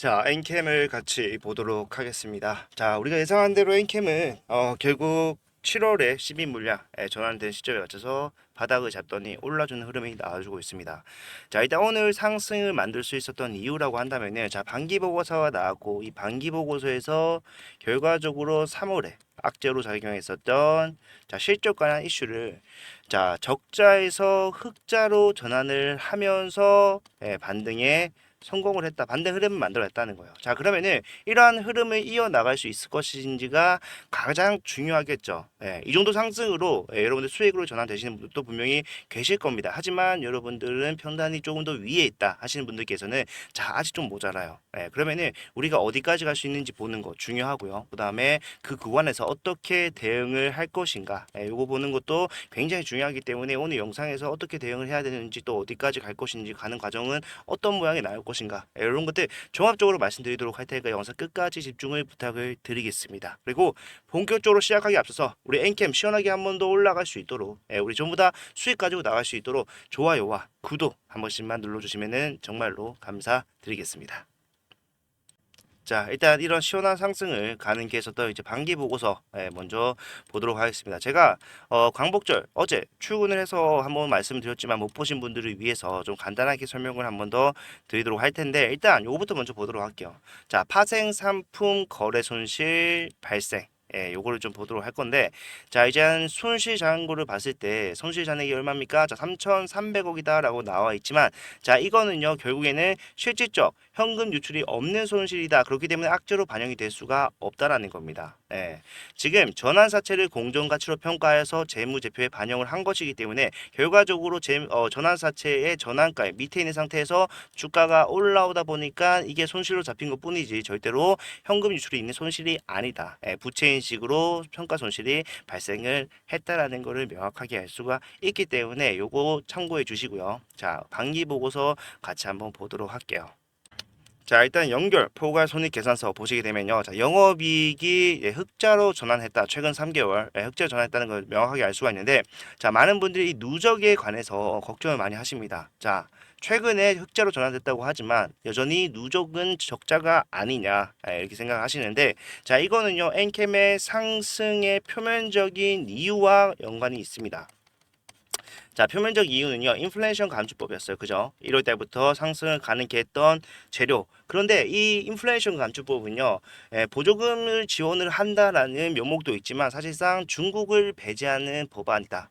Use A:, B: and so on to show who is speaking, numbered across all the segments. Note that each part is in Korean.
A: 자, 엔캠을 같이 보도록 하겠습니다. 자, 우리가 예상한 대로 엔캠은 결국 7월에 12 물량 전환된 시점에 맞춰서 바닥을 잡더니 올라주는 흐름이 나와주고 있습니다. 자, 일단 오늘 상승을 만들 수 있었던 이유라고 한다면은, 자, 반기 보고서가 나왔고, 이 반기 보고서에서 결과적으로 3월에 악재로 작용했었던 자, 실적 관한 이슈를 자, 적자에서 흑자로 전환을 하면서 반등에 성공을 했다. 반대 흐름을 만들어냈다는 거예요. 자, 그러면은 이러한 흐름을 이어나갈 수 있을 것인지가 가장 중요하겠죠. 이 정도 상승으로 여러분들 수익으로 전환되시는 분들도 분명히 계실 겁니다. 하지만 여러분들은 평단이 조금 더 위에 있다 하시는 분들께서는 자, 아직 좀 모자라요. 그러면은 우리가 어디까지 갈 수 있는지 보는 거 중요하고요. 그 다음에 그 구간에서 어떻게 대응을 할 것인가, 요거 보는 것도 굉장히 중요하기 때문에 오늘 영상에서 어떻게 대응을 해야 되는지 또 어디까지 갈 것인지 가는 과정은 어떤 모양이 나올 것인가, 이런 것들 종합적으로 말씀드리도록 할 테니까 영상 끝까지 집중을 부탁을 드리겠습니다. 그리고 본격적으로 시작하기 앞서서 우리 엔캠 시원하게 한 번 더 올라갈 수 있도록 우리 전부 다 수익 가지고 나갈 수 있도록 좋아요와 구독 한 번씩만 눌러주시면 정말로 감사드리겠습니다. 자, 일단 이런 시원한 상승을 가는 길에서도 이제 반기 보고서 먼저 보도록 하겠습니다. 제가 광복절 어제 출근을 해서 한번 말씀드렸지만 못 보신 분들을 위해서 좀 간단하게 설명을 한번 더 드리도록 할 텐데, 일단 요거부터 먼저 보도록 할게요. 자, 파생 상품 거래 손실 발생, 요거를 좀 보도록 할 건데, 자, 이제 손실 잔고를 봤을 때 손실 잔액이 얼마입니까? 자, 3,300억이다 라고 나와 있지만, 자, 이거는요 결국에는 실질적 현금 유출이 없는 손실이다. 그렇기 때문에 악재로 반영이 될 수가 없다라는 겁니다. 지금 전환사채를 공정가치로 평가해서 재무제표에 반영을 한 것이기 때문에 결과적으로 전환사채의 전환가 밑에 있는 상태에서 주가가 올라오다 보니까 이게 손실로 잡힌 것 뿐이지 절대로 현금 유출이 있는 손실이 아니다. 부채인식으로 평가 손실이 발생을 했다라는 것을 명확하게 알 수가 있기 때문에 요거 참고해 주시고요. 자, 반기 보고서 같이 한번 보도록 할게요. 자, 일단 연결 포괄 손익계산서 보시게 되면요. 자, 영업이익이 흑자로 전환했다. 최근 3개월 흑자로 전환했다는 걸 명확하게 알 수가 있는데, 자, 많은 분들이 이 누적에 관해서 걱정을 많이 하십니다. 자, 최근에 흑자로 전환됐다고 하지만 여전히 누적은 적자가 아니냐, 이렇게 생각하시는데, 자, 이거는요 엔캠의 상승의 표면적인 이유와 연관이 있습니다. 자, 표면적 이유는요, 인플레이션 감축법이었어요. 그죠? 1월 달부터 상승을 가능케 했던 재료. 그런데 이 인플레이션 감축법은요, 보조금을 지원을 한다라는 명목도 있지만 사실상 중국을 배제하는 법안이다.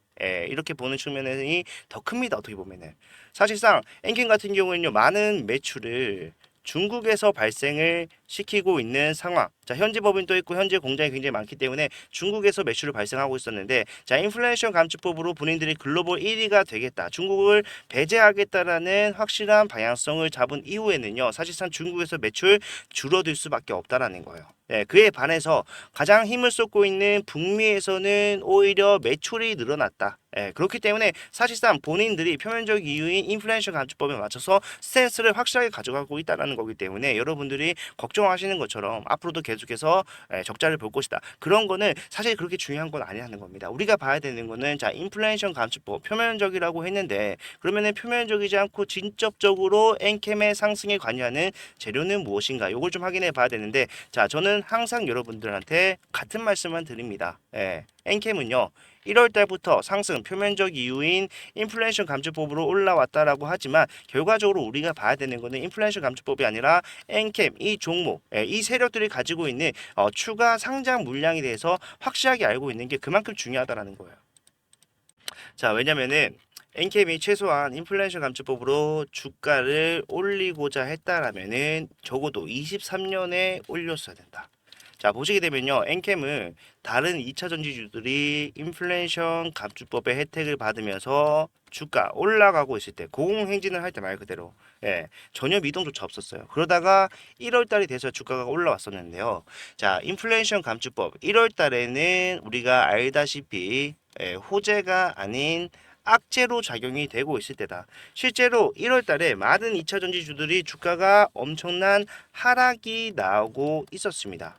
A: 이렇게 보는 측면이 더 큽니다. 어떻게 보면은. 사실상 엔킨 같은 경우에는요, 많은 매출을 중국에서 발생을 시키고 있는 상황. 자, 현지 법인도 있고 현재 공장이 굉장히 많기 때문에 중국에서 매출을 발생하고 있었는데, 자, 인플레이션 감축법으로 본인들이 글로벌 1위가 되겠다, 중국을 배제하겠다라는 확실한 방향성을 잡은 이후에는요, 사실상 중국에서 매출 줄어들 수밖에 없다라는 거예요. 그에 반해서 가장 힘을 쏟고 있는 북미에서는 오히려 매출이 늘어났다. 그렇기 때문에 사실상 본인들이 표면적 이유인 인플레이션 감축법에 맞춰서 스탠스를 확실하게 가져가고 있다는 거기 때문에 여러분들이 걱정하시는 것처럼 앞으로도 계속해서 적자를 볼 것이다, 그런 거는 사실 그렇게 중요한 건 아니라는 겁니다. 우리가 봐야 되는 거는, 자, 인플레이션 감축법 표면적이라고 했는데, 그러면은 표면적이지 않고 진접적으로 엔캠의 상승에 관여하는 재료는 무엇인가, 이걸 좀 확인해 봐야 되는데, 자, 저는 항상 여러분들한테 같은 말씀만 드립니다. 엔캠은요 1월 달부터 상승 표면적 이유인 인플레이션 감축법으로 올라왔다라고 하지만 결과적으로 우리가 봐야 되는 거는 인플레이션 감축법이 아니라 엔캠 이 종목, 이 세력들이 가지고 있는 추가 상장 물량에 대해서 확실하게 알고 있는 게 그만큼 중요하다라는 거예요. 자, 왜냐면은 엔캠이 최소한 인플레이션 감축법으로 주가를 올리고자 했다라면은 적어도 23년에 올렸어야 된다. 자, 보시게 되면요, 엔캠은 다른 2차 전지주들이 인플레이션 감축법의 혜택을 받으면서 주가 올라가고 있을 때 고공행진을 할 때 말 그대로 전혀 미동조차 없었어요. 그러다가 1월 달이 돼서 주가가 올라왔었는데요. 자, 인플레이션 감축법 1월 달에는 우리가 알다시피 호재가 아닌 악재로 작용이 되고 있을 때다. 실제로 1월 달에 많은 2차 전지주들이 주가가 엄청난 하락이 나오고 있었습니다.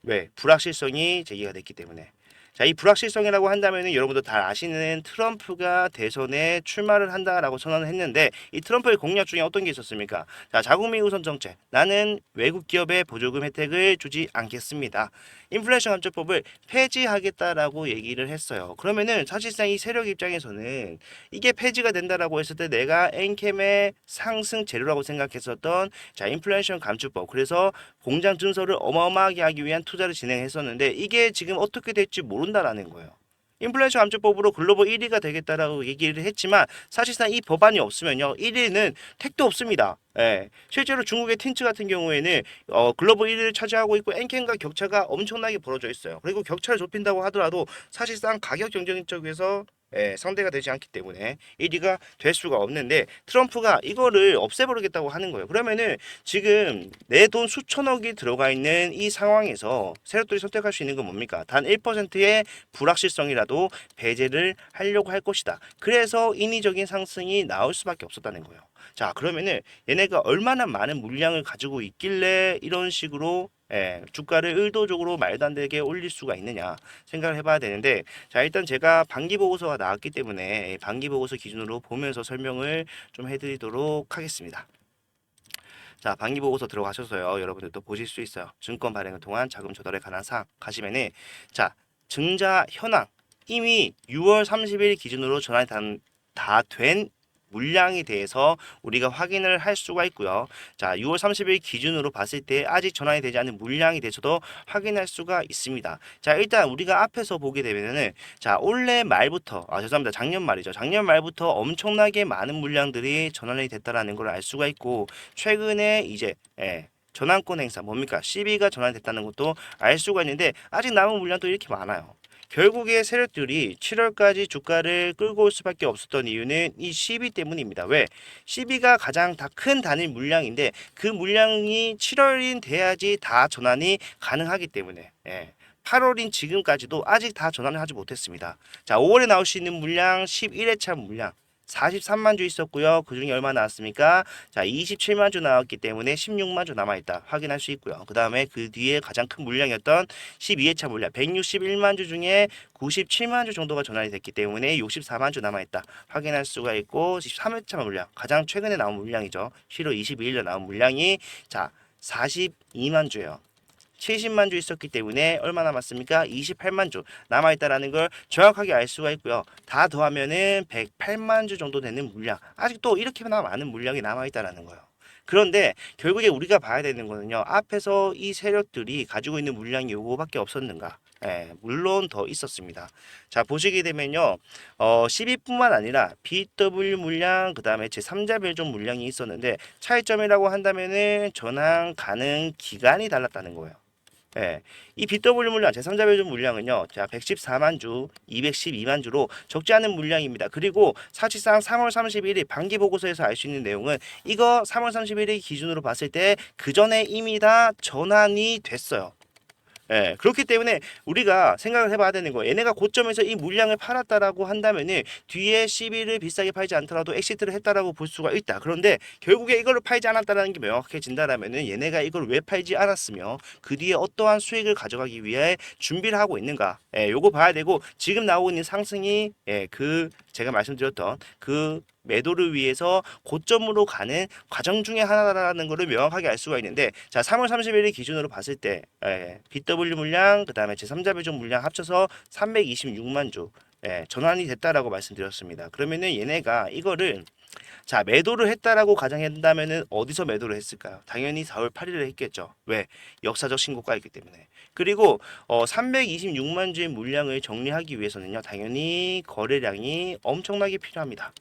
A: 왜? 불확실성이 제기가 됐기 때문에. 자, 이 불확실성이라고 한다면은 여러분도 다 아시는 트럼프가 대선에 출마를 한다라고 선언을 했는데 이 트럼프의 공약 중에 어떤 게 있었습니까? 자, 자국민 우선 정책. 나는 외국 기업의 보조금 혜택을 주지 않겠습니다. 인플레이션 감축법을 폐지하겠다라고 얘기를 했어요. 그러면은 사실상 이 세력 입장에서는 이게 폐지가 된다라고 했을 때 내가 엔캠의 상승 재료라고 생각했었던 자, 인플레이션 감축법. 그래서 공장 증설을 어마어마하게 하기 위한 투자를 진행했었는데 이게 지금 어떻게 될지 모른다라는 거예요. 인플레이션 감축법으로 글로벌 1위가 되겠다라고 얘기를 했지만 사실상 이 법안이 없으면요 1위는 택도 없습니다. 예, 실제로 중국의 틴츠 같은 경우에는 글로벌 1위를 차지하고 있고 엔캔과 격차가 엄청나게 벌어져 있어요. 그리고 격차를 좁힌다고 하더라도 사실상 가격 경쟁 쪽에서 상대가 되지 않기 때문에 1위가 될 수가 없는데 트럼프가 이거를 없애버리겠다고 하는 거예요. 그러면은 지금 내 돈 수천억이 들어가 있는 이 상황에서 세력들이 선택할 수 있는 건 뭡니까? 단 1%의 불확실성이라도 배제를 하려고 할 것이다. 그래서 인위적인 상승이 나올 수밖에 없었다는 거예요. 자, 그러면은 얘네가 얼마나 많은 물량을 가지고 있길래 이런 식으로 주가를 의도적으로 말도 안 되게 올릴 수가 있느냐 생각을 해봐야 되는데 자, 일단 제가 반기 보고서가 나왔기 때문에 반기 보고서 기준으로 보면서 설명을 좀 해드리도록 하겠습니다. 자, 반기 보고서 들어가셔서요 여러분들도 보실 수 있어요. 증권 발행을 통한 자금 조달에 관한 사항 가시면은 자, 증자 현황 이미 6월 30일 기준으로 전환이 다 된 물량에 대해서 우리가 확인을 할 수가 있고요. 자, 6월 30일 기준으로 봤을 때 아직 전환이 되지 않은 물량에 대해서도 확인할 수가 있습니다. 자, 일단 우리가 앞에서 보게 되면은 자, 올해 말부터 죄송합니다. 작년 말이죠. 작년 말부터 엄청나게 많은 물량들이 전환이 됐다라는 걸 알 수가 있고 최근에 이제 전환권 행사 뭡니까? CB가 전환됐다는 것도 알 수가 있는데 아직 남은 물량도 이렇게 많아요. 결국에 세력들이 7월까지 주가를 끌고 올 수밖에 없었던 이유는 이 CB 때문입니다. 왜? CB가 가장 다 큰 단일 물량인데 그 물량이 7월인 돼야지 다 전환이 가능하기 때문에 8월인 지금까지도 아직 다 전환을 하지 못했습니다. 자, 5월에 나올 수 있는 물량 11회차 물량 43만 주 있었고요. 그 중에 얼마 나왔습니까? 자, 27만 주 나왔기 때문에 16만 주 남아있다. 확인할 수 있고요. 그 다음에 그 뒤에 가장 큰 물량이었던 12회차 물량 161만 주 중에 97만 주 정도가 전환이 됐기 때문에 64만 주 남아있다. 확인할 수가 있고 13회차 물량 가장 최근에 나온 물량이죠. 7월 22일에 나온 물량이 자 42만 주예요. 70만 주 있었기 때문에 얼마 남았습니까? 28만 주 남아있다라는 걸 정확하게 알 수가 있고요. 다 더하면은 108만 주 정도 되는 물량. 아직도 이렇게나 많은 물량이 남아있다라는 거예요. 그런데 결국에 우리가 봐야 되는 거는요. 앞에서 이 세력들이 가지고 있는 물량이 요거밖에 없었는가? 물론 더 있었습니다. 자, 보시게 되면요. 12뿐만 아니라 BW 물량, 그 다음에 제3자 별종 물량이 있었는데 차이점이라고 한다면은 전환 가능 기간이 달랐다는 거예요. 이 BW 물량, 제3자 별종 물량은요, 자, 114만 주, 212만 주로 적지 않은 물량입니다. 그리고 사실상 3월 31일 반기 보고서에서 알 수 있는 내용은 이거 3월 31일 기준으로 봤을 때 그 전에 이미 다 전환이 됐어요. 그렇기 때문에 우리가 생각을 해봐야 되는 거예요. 얘네가 고점에서 이 물량을 팔았다라고 한다면은 뒤에 CB를 비싸게 팔지 않더라도 엑시트를 했다라고 볼 수가 있다. 그런데 결국에 이거를 팔지 않았다라는 게 명확해진다라면은 얘네가 이걸 왜 팔지 않았으며 그 뒤에 어떠한 수익을 가져가기 위해 준비를 하고 있는가? 요거 봐야 되고 지금 나오고 있는 상승이 그 제가 말씀드렸던 그 매도를 위해서 고점으로 가는 과정 중에 하나라는 것을 명확하게 알 수가 있는데 자 3월 31일 기준으로 봤을 때 BW 물량 그 다음에 제3자 배종 물량 합쳐서 326만 주 전환이 됐다라고 말씀드렸습니다. 그러면은 얘네가 이거를 자 매도를 했다라고 가정한다면은 어디서 매도를 했을까요? 당연히 4월 8일에 했겠죠. 왜? 역사적 신고가이기 때문에. 그리고 326만 주의 물량을 정리하기 위해서는요 당연히 거래량이 엄청나게 필요합니다.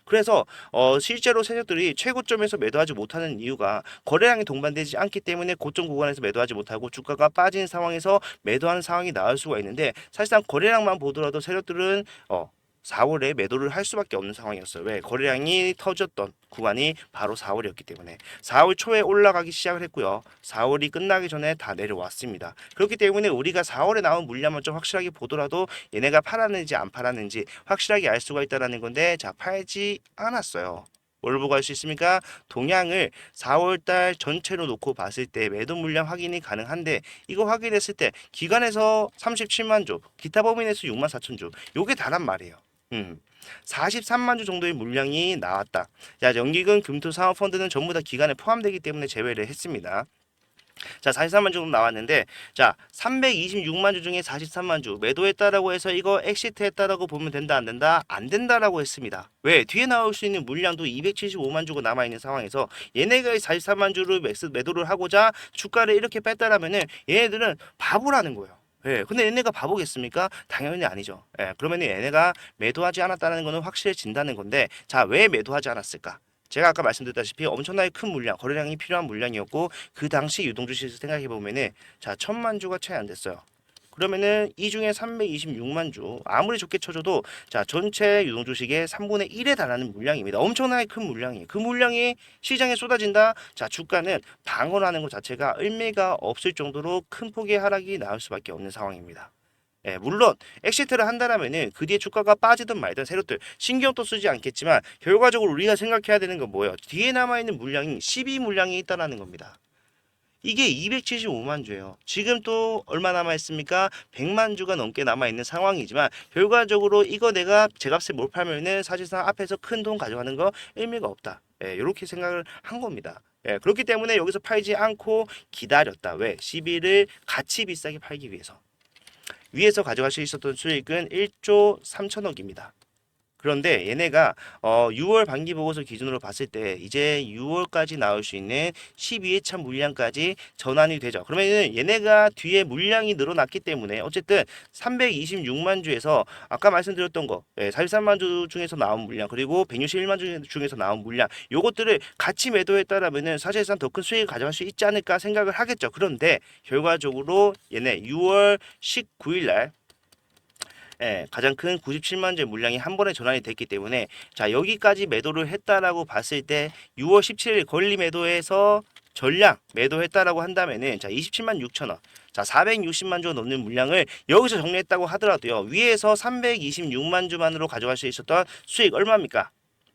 A: 그래서 실제로 세력들이 최고점에서 매도하지 못하는 이유가 거래량이 동반되지 않기 때문에 고점 구간에서 매도하지 못하고 주가가 빠진 상황에서 매도하는 상황이 나올 수가 있는데 사실상 거래량만 보더라도 세력들은 4월에 매도를 할 수밖에 없는 상황이었어요. 왜? 거래량이 터졌던 구간이 바로 4월이었기 때문에 4월 초에 올라가기 시작을 했고요. 4월이 끝나기 전에 다 내려왔습니다. 그렇기 때문에 우리가 4월에 나온 물량만 좀 확실하게 보더라도 얘네가 팔았는지 안 팔았는지 확실하게 알 수가 있다는 건데 자 팔지 않았어요. 뭘 보고 할 수 있습니까? 동향을 4월달 전체로 놓고 봤을 때 매도 물량 확인이 가능한데 이거 확인했을 때 기관에서 37만 주, 기타 법인에서 6만 4천 주, 요게 다란 말이에요. 43만 주 정도의 물량이 나왔다. 자, 연기금, 금토, 사모펀드는 전부 다 기간에 포함되기 때문에 제외를 했습니다. 자, 43만 주 정도 나왔는데, 자, 326만 주 중에 43만 주 매도했다라고 해서 이거 엑시트했다라고 보면 된다, 안 된다? 안 된다라고 했습니다. 왜? 뒤에 나올 수 있는 물량도 275만 주가 남아 있는 상황에서 얘네가 43만 주를 매도를 하고자 주가를 이렇게 뺐다라면은 얘네들은 바보라는 거예요. 예, 근데 얘네가 바보겠습니까? 당연히 아니죠. 예, 그러면 얘네가 매도하지 않았다는 거는 확실해진다는 건데, 자, 왜 매도하지 않았을까? 제가 아까 말씀드렸다시피 엄청나게 큰 물량, 거래량이 필요한 물량이었고 그 당시 유동주식에서 생각해 보면은 자 1,000만 주가 채 안 됐어요. 그러면은 이 중에 326만 주 아무리 좋게 쳐줘도 자 전체 유동주식의 3분의 1에 달하는 물량입니다. 엄청나게 큰 물량이에요. 그 물량이 시장에 쏟아진다. 자 주가는 방어라는 것 자체가 의미가 없을 정도로 큰 폭의 하락이 나올 수밖에 없는 상황입니다. 예, 물론 엑시트를 한다라면은 그 뒤에 주가가 빠지든 말든 세력들 신경도 쓰지 않겠지만 결과적으로 우리가 생각해야 되는 건 뭐예요? 뒤에 남아있는 물량이 12 물량이 있다라는 겁니다. 이게 275만 주예요. 지금 또 얼마 남아있습니까? 100만 주가 넘게 남아있는 상황이지만 결과적으로 이거 내가 제값에 못 팔면은 사실상 앞에서 큰 돈 가져가는 거 의미가 없다. 예, 이렇게 생각을 한 겁니다. 예, 그렇기 때문에 여기서 팔지 않고 기다렸다. 왜? 12를 같이 비싸게 팔기 위해서. 위에서 가져갈 수 있었던 수익은 1조 3천억입니다. 그런데 얘네가 6월 반기 보고서 기준으로 봤을 때 이제 6월까지 나올 수 있는 12회차 물량까지 전환이 되죠. 그러면은 얘네가 뒤에 물량이 늘어났기 때문에 어쨌든 326만 주에서 아까 말씀드렸던 거 43만 주 중에서 나온 물량 그리고 161만 주 중에서 나온 물량 요것들을 같이 매도했다라면은 사실상 더 큰 수익을 가져갈 수 있지 않을까 생각을 하겠죠. 그런데 결과적으로 얘네 6월 19일 날 가장 큰 97만 주의 물량이 한 번에 전환이 됐기 때문에 자 여기까지 매도를 했다라고 봤을 때 6월 17일 권리 매도해서 전량 매도했다라고 한다면은 자 27만 6천원 자 460만 주가 넘는 물량을 여기서 정리했다고 하더라도요 위에서 326만 주만으로 가져갈 수 있었던 수익 얼마입니까?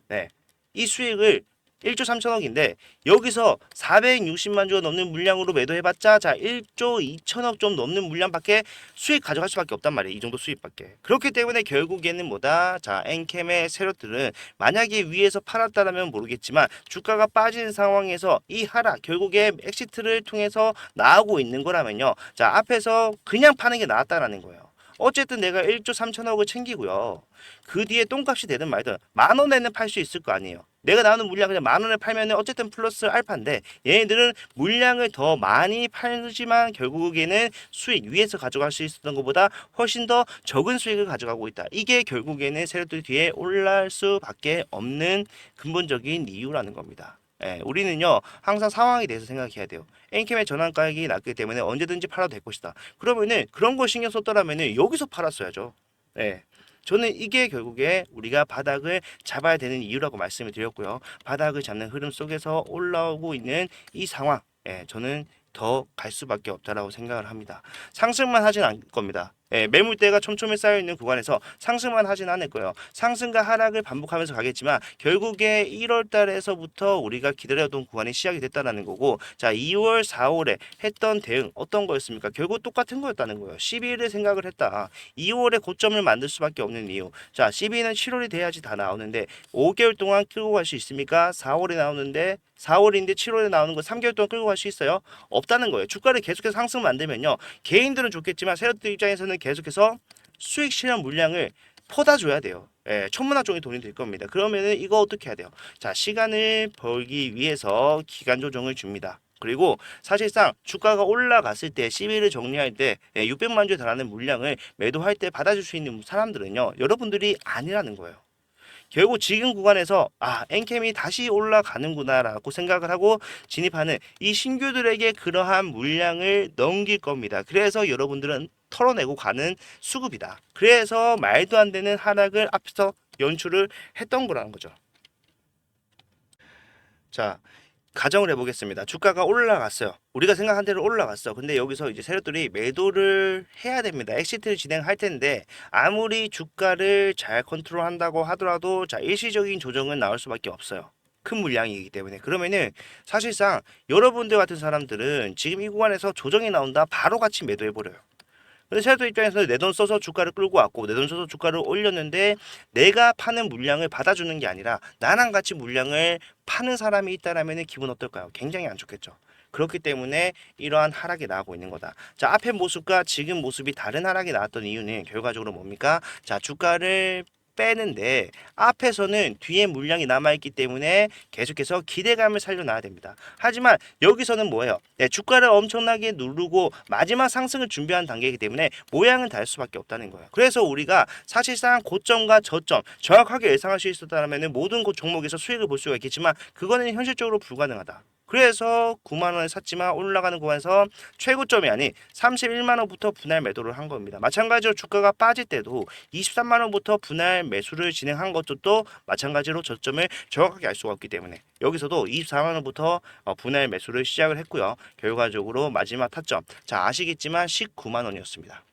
A: 네. 이 수익을 1조 3천억인데 여기서 460만 주가 넘는 물량으로 매도해봤자 자 1조 2천억 좀 넘는 물량밖에 수익 가져갈 수밖에 없단 말이에요. 이 정도 수익밖에. 그렇기 때문에 결국에는 뭐다? 자 엔캠의 세력들은 만약에 위에서 팔았다라면 모르겠지만 주가가 빠지는 상황에서 이 하락 결국에 엑시트를 통해서 나오고 있는 거라면요. 자 앞에서 그냥 파는 게 나았다라는 거예요. 어쨌든 내가 1조 3천억을 챙기고요. 그 뒤에 똥값이 되든 말든 만 원에는 팔 수 있을 거 아니에요. 내가 나오는 물량 그냥 만 원에 팔면 어쨌든 플러스 알파인데 얘네들은 물량을 더 많이 팔지만 결국에는 수익 위에서 가져갈 수 있었던 것보다 훨씬 더 적은 수익을 가져가고 있다. 이게 결국에는 세력들 뒤에 올라갈 수밖에 없는 근본적인 이유라는 겁니다. 우리는요 항상 상황에 대해서 생각해야 돼요. 엔캠의 전환가격이 낮기 때문에 언제든지 팔아도 될 것이다. 그러면은 그런 거 신경 썼더라면은 여기서 팔았어야죠. 예. 저는 이게 결국에 우리가 바닥을 잡아야 되는 이유라고 말씀을 드렸고요. 바닥을 잡는 흐름 속에서 올라오고 있는 이 상황, 저는 더 갈 수밖에 없다라고 생각을 합니다. 상승만 하진 않을 겁니다. 매물대가 촘촘히 쌓여 있는 구간에서 상승만 하진 않을 거예요. 상승과 하락을 반복하면서 가겠지만 결국에 1월 달에서부터 우리가 기다려던 구간이 시작이 됐다는 거고 자 2월 4월에 했던 대응 어떤 거였습니까? 결국 똑같은 거였다는 거예요. 12일을 생각을 했다. 2월에 고점을 만들 수밖에 없는 이유. 자 12일은 7월이 돼야지 다 나오는데 5개월 동안 끌고 갈 수 있습니까? 4월에 나오는데 4월인데 7월에 나오는 거 3개월 동안 끌고 갈 수 있어요? 없다는 거예요. 주가를 계속해서 상승 만들면요. 개인들은 좋겠지만 세력들 입장에서는 계속해서 수익 실현 물량을 퍼다 줘야 돼요. 천문학적인 돈이 될 겁니다. 그러면은 이거 어떻게 해야 돼요? 자, 시간을 벌기 위해서 기간 조정을 줍니다. 그리고 사실상 주가가 올라갔을 때 시비를 정리할 때 600만 주에 달하는 물량을 매도할 때 받아줄 수 있는 사람들은요. 여러분들이 아니라는 거예요. 결국 지금 구간에서 엔캠이 다시 올라가는구나라고 생각을 하고 진입하는 이 신규들에게 그러한 물량을 넘길 겁니다. 그래서 여러분들은 털어내고 가는 수급이다. 그래서 말도 안 되는 하락을 앞서 연출을 했던 거라는 거죠. 자, 가정을 해보겠습니다. 주가가 올라갔어요. 우리가 생각한 대로 올라갔어. 근데 여기서 이제 세력들이 매도를 해야 됩니다. 엑시트를 진행할 텐데 아무리 주가를 잘 컨트롤한다고 하더라도 자 일시적인 조정은 나올 수밖에 없어요. 큰 물량이기 때문에. 그러면은 사실상 여러분들 같은 사람들은 지금 이 구간에서 조정이 나온다 바로 같이 매도해 버려요. 근데 셀터 입장에서는 내 돈 써서 주가를 끌고 왔고 내 돈 써서 주가를 올렸는데 내가 파는 물량을 받아주는 게 아니라 나랑 같이 물량을 파는 사람이 있다라면 기분 어떨까요? 굉장히 안 좋겠죠. 그렇기 때문에 이러한 하락이 나오고 있는 거다. 자, 앞의 모습과 지금 모습이 다른 하락이 나왔던 이유는 결과적으로 뭡니까? 자, 주가를 빼는데 앞에서는 뒤에 물량이 남아있기 때문에 계속해서 기대감을 살려놔야 됩니다. 하지만 여기서는 뭐예요? 네, 주가를 엄청나게 누르고 마지막 상승을 준비한 단계이기 때문에 모양은 달 수밖에 없다는 거예요. 그래서 우리가 사실상 고점과 저점 정확하게 예상할 수 있었다면 모든 종목에서 수익을 볼 수가 있겠지만 그거는 현실적으로 불가능하다. 그래서 9만 원에 샀지만 올라가는 구간에서 최고점이 아닌 31만 원부터 분할 매도를 한 겁니다. 마찬가지로 주가가 빠질 때도 23만 원부터 분할 매수를 진행한 것도 마찬가지로 저점을 정확하게 알 수가 없기 때문에 여기서도 24만 원부터 분할 매수를 시작을 했고요. 결과적으로 마지막 타점 자 아시겠지만 19만 원이었습니다.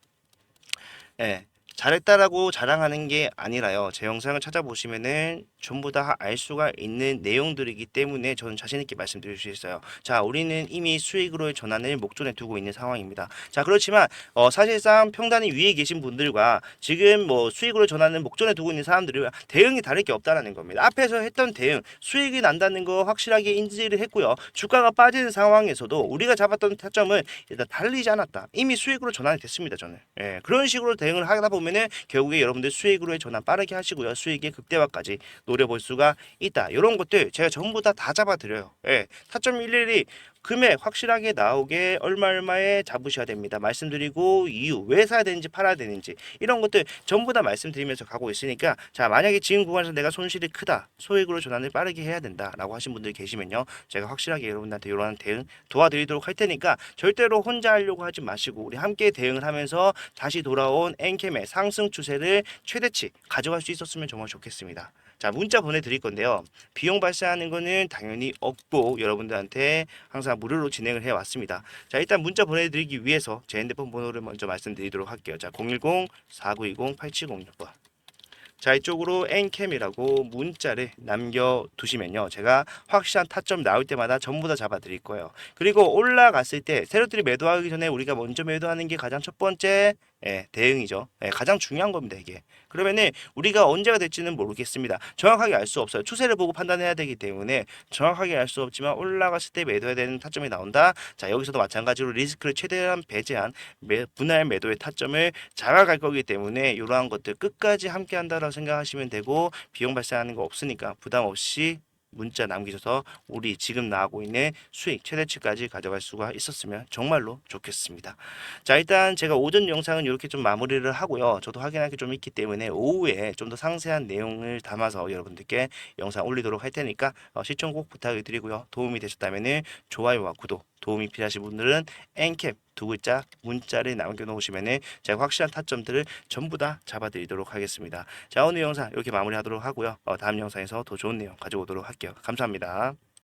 A: 예. 잘했다라고 자랑하는 게 아니라요. 제 영상을 찾아보시면은 전부 다 알 수가 있는 내용들이기 때문에 저는 자신 있게 말씀드릴 수 있어요. 자, 우리는 이미 수익으로의 전환을 목전에 두고 있는 상황입니다. 자, 그렇지만 사실상 평단위 위에 계신 분들과 지금 뭐 수익으로 전환을 목전에 두고 있는 사람들이 대응이 다를 게 없다라는 겁니다. 앞에서 했던 대응, 수익이 난다는 거 확실하게 인지를 했고요. 주가가 빠지는 상황에서도 우리가 잡았던 타점은 일단 달리지 않았다. 이미 수익으로 전환이 됐습니다. 저는. 예, 그런 식으로 대응을 하다 보면은 결국에 여러분들 수익으로의 전환 빠르게 하시고요. 수익의 극대화까지 노려볼 수가 있다. 이런 것들 제가 전부 다 잡아드려요. 예, 타점 일일이 금액 확실하게 나오게 얼마에 잡으셔야 됩니다. 말씀드리고 이유 왜 사야 되는지 팔아야 되는지 이런 것들 전부 다 말씀드리면서 가고 있으니까 자 만약에 지금 구간에서 내가 손실이 크다 소액으로 전환을 빠르게 해야 된다라고 하신 분들 계시면요 제가 확실하게 여러분들한테 이러한 대응 도와드리도록 할 테니까 절대로 혼자 하려고 하지 마시고 우리 함께 대응을 하면서 다시 돌아온 엔캠의 상승 추세를 최대치 가져갈 수 있었으면 정말 좋겠습니다. 자 문자 보내드릴 건데요. 비용 발생하는 거는 당연히 없고 여러분들한테 항상 무료로 진행을 해왔습니다. 자 일단 문자 보내드리기 위해서 제 핸드폰 번호를 먼저 말씀드리도록 할게요. 자 010-4920-8706번 자 이쪽으로 엔캠이라고 문자를 남겨두시면요 제가 확실한 타점 나올 때마다 전부 다 잡아드릴 거예요. 그리고 올라갔을 때 세력들이 매도하기 전에 우리가 먼저 매도하는 게 가장 첫 번째 대응이죠. 가장 중요한 겁니다 이게. 그러면은 우리가 언제가 될지는 모르겠습니다. 정확하게 알 수 없어요. 추세를 보고 판단해야 되기 때문에 정확하게 알 수 없지만 올라갔을 때 매도해야 되는 타점이 나온다. 자 여기서도 마찬가지로 리스크를 최대한 배제한 분할 매도의 타점을 잡아갈 거기 때문에 이러한 것들 끝까지 함께 한다라고 생각하시면 되고 비용 발생하는 거 없으니까 부담 없이 문자 남기셔서 우리 지금 나가고 있는 수익 최대치까지 가져갈 수가 있었으면 정말로 좋겠습니다. 자 일단 제가 오전 영상은 이렇게 좀 마무리를 하고요. 저도 확인할 게 좀 있기 때문에 오후에 좀 더 상세한 내용을 담아서 여러분들께 영상 올리도록 할 테니까 시청 꼭 부탁을 드리고요. 도움이 되셨다면 좋아요와 구독 도움이 필요하신 분들은 엔캡 두 글자 문자를 남겨놓으시면 제가 확실한 타점들을 전부 다 잡아드리도록 하겠습니다. 자 오늘 영상 이렇게 마무리하도록 하고요. 다음 영상에서 더 좋은 내용 가져오도록 할게요. 감사합니다.